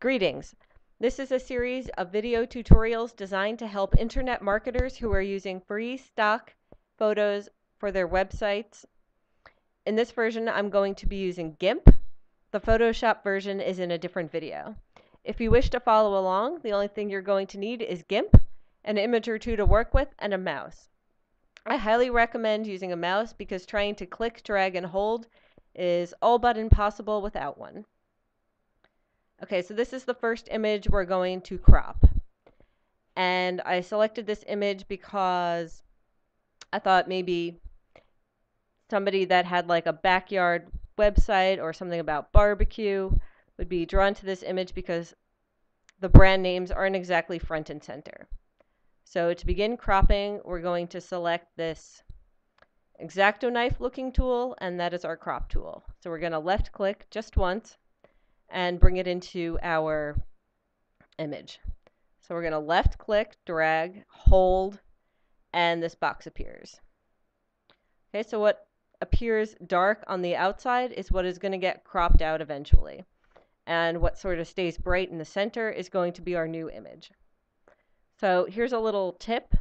Greetings. This is a series of video tutorials designed to help internet marketers who are using free stock photos for their websites. In this version, I'm going to be using Gimp. The Photoshop version is in a different video. If you wish to follow along, the only thing you're going to need is Gimp, an image or two to work with, and a mouse. I highly recommend using a mouse because trying to click, drag, and hold is all but impossible without one. Okay, so this is the first image we're going to crop. And I selected this image because I thought maybe somebody that had like a backyard website or something about barbecue would be drawn to this image because the brand names aren't exactly front and center. So to begin cropping, we're going to select this X-Acto knife looking tool, and that is our crop tool. So we're going to left click just once and bring it into our image. So we're going to left click, drag, hold, and this box appears. Okay, so what appears dark on the outside is what is going to get cropped out eventually. And what sort of stays bright in the center is going to be our new image. So here's a little tip.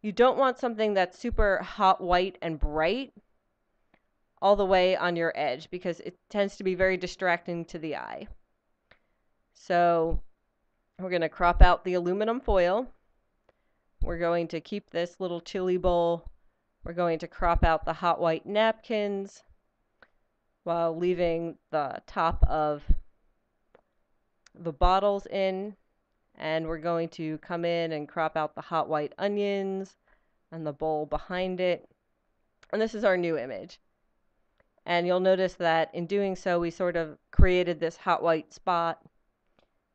You don't want something that's super hot white and bright all the way on your edge because it tends to be very distracting to the eye. So we're going to crop out the aluminum foil. We're going to keep this little chili bowl. We're going to crop out the hot white napkins while leaving the top of the bottles in. And we're going to come in and crop out the hot white onions and the bowl behind it. And this is our new image. And you'll notice that in doing so, we sort of created this hot white spot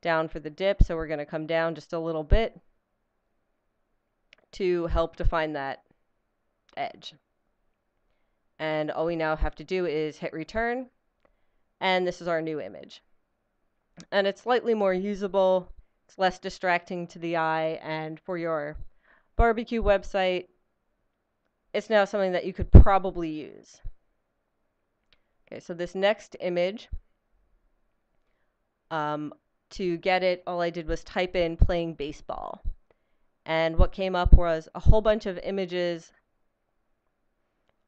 down for the dip. So we're going to come down just a little bit to help define that edge. And all we now have to do is hit return. And this is our new image. And it's slightly more usable. It's less distracting to the eye. And for your barbecue website, it's now something that you could probably use. Okay, so this next image, to get it, all I did was type in playing baseball. And what came up was a whole bunch of images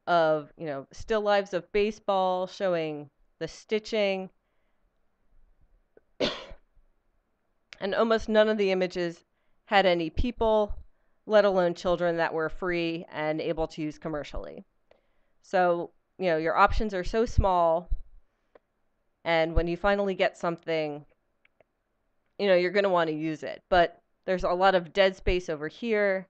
of, still lives of baseball showing the stitching. And almost none of the images had any people, let alone children that were free and able to use commercially. So, your options are so small, and when you finally get something, you're going to want to use it. But there's a lot of dead space over here,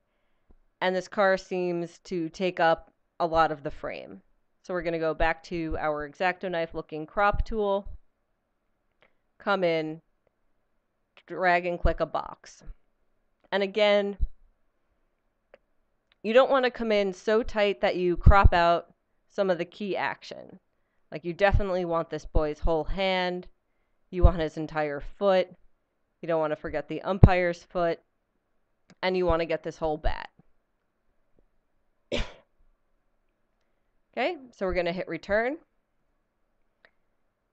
and this car seems to take up a lot of the frame. So we're going to go back to our X-Acto knife looking crop tool, come in, drag and click a box. And again, you don't want to come in so tight that you crop out some of the key action. Like you definitely want this boy's whole hand. You want his entire foot. You don't want to forget the umpire's foot. And you want to get this whole bat. Okay, so we're going to hit return.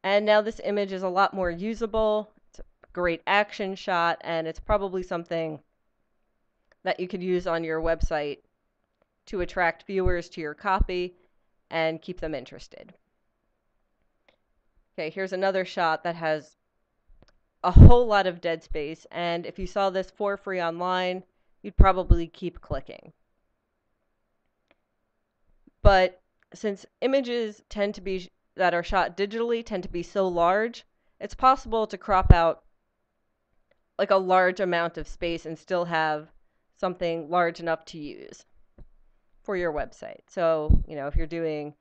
And now this image is a lot more usable. It's a great action shot, and it's probably something that you could use on your website to attract viewers to your copy and keep them interested. Okay, here's another shot that has a whole lot of dead space, and if you saw this for free online, you'd probably keep clicking. But since images tend to be that are shot digitally tend to be so large, it's possible to crop out like a large amount of space and still have something large enough to use for your website. So, if you're doing,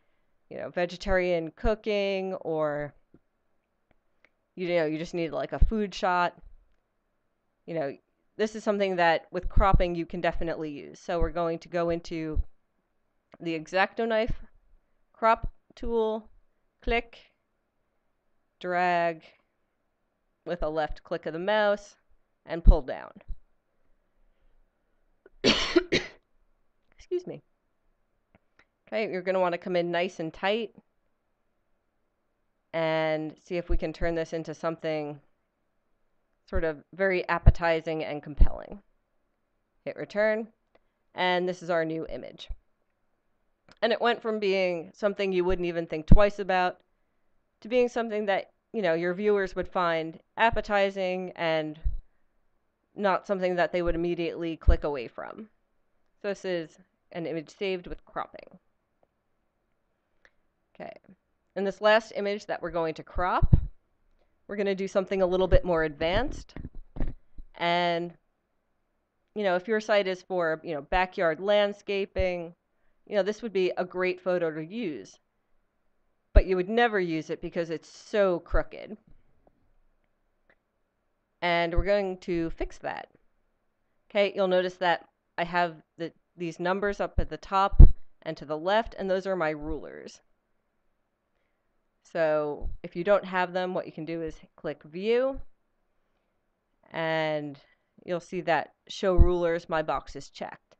vegetarian cooking, or, you just need like a food shot, this is something that with cropping you can definitely use. So we're going to go into the X-Acto knife crop tool, click, drag with a left click of the mouse, and pull down. Excuse me. Okay, you're going to want to come in nice and tight and see if we can turn this into something sort of very appetizing and compelling. Hit return, and this is our new image. And it went from being something you wouldn't even think twice about to being something that, your viewers would find appetizing and not something that they would immediately click away from. So this is an image saved with cropping. Okay. In this last image that we're going to crop, we're going to do something a little bit more advanced. And, if your site is for, backyard landscaping, this would be a great photo to use. But you would never use it because it's so crooked. And we're going to fix that. Okay, you'll notice that I have these numbers up at the top and to the left, and those are my rulers. So if you don't have them, what you can do is click View, and you'll see that Show Rulers, my box is checked.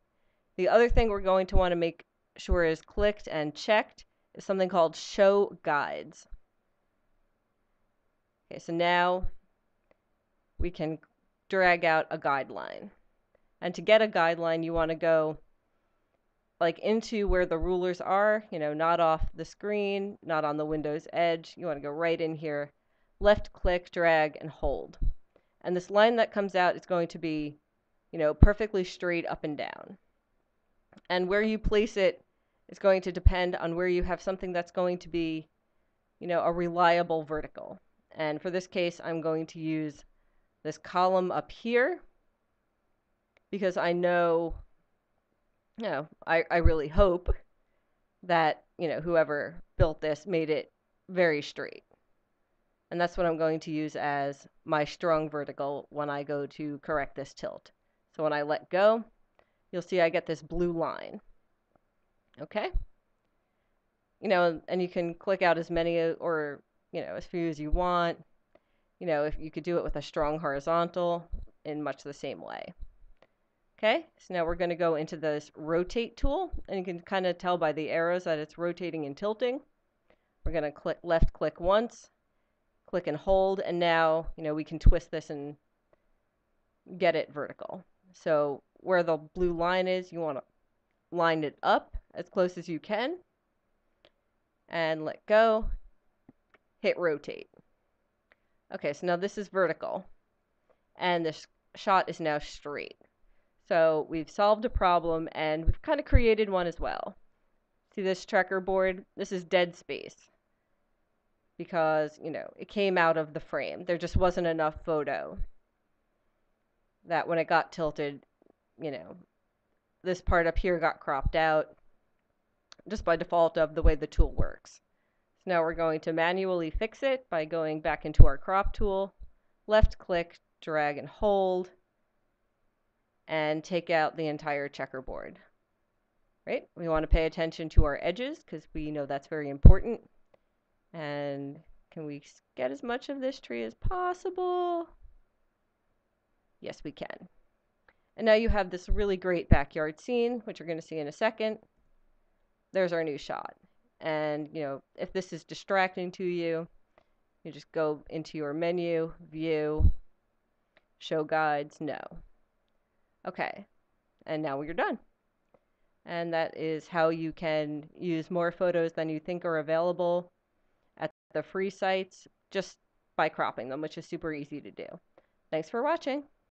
The other thing we're going to want to make sure is clicked and checked is something called Show Guides. Okay, so now we can drag out a guideline. And to get a guideline, you want to go into where the rulers are, not off the screen, not on the Windows edge. You want to go right in here, left click, drag, and hold. And this line that comes out is going to be, perfectly straight up and down. And where you place it is going to depend on where you have something that's going to be, a reliable vertical. And for this case, I'm going to use this column up here because I know, I really hope that, whoever built this made it very straight. And that's what I'm going to use as my strong vertical when I go to correct this tilt. So when I let go, you'll see I get this blue line. Okay? And you can click out as many or, as few as you want. If you could do it with a strong horizontal in much the same way. Okay, so now we're going to go into this rotate tool, and you can kind of tell by the arrows that it's rotating and tilting. We're going to left click once, click and hold, and now, we can twist this and get it vertical. So where the blue line is, you want to line it up as close as you can, and let go, hit rotate. Okay, so now this is vertical, and this shot is now straight. So we've solved a problem, and we've kind of created one as well. See this checkerboard? This is dead space because, it came out of the frame. There just wasn't enough photo that when it got tilted, this part up here got cropped out just by default of the way the tool works. So now we're going to manually fix it by going back into our crop tool, left click, drag and hold, and take out the entire checkerboard. Right? We want to pay attention to our edges because we know that's very important. And can we get as much of this tree as possible? Yes, we can. And now you have this really great backyard scene, which you're going to see in a second. There's our new shot. And, if this is distracting to you, you just go into your menu, View, Show Guides, No. Okay, and now you're done. And that is how you can use more photos than you think are available at the free sites just by cropping them, which is super easy to do. Thanks for watching.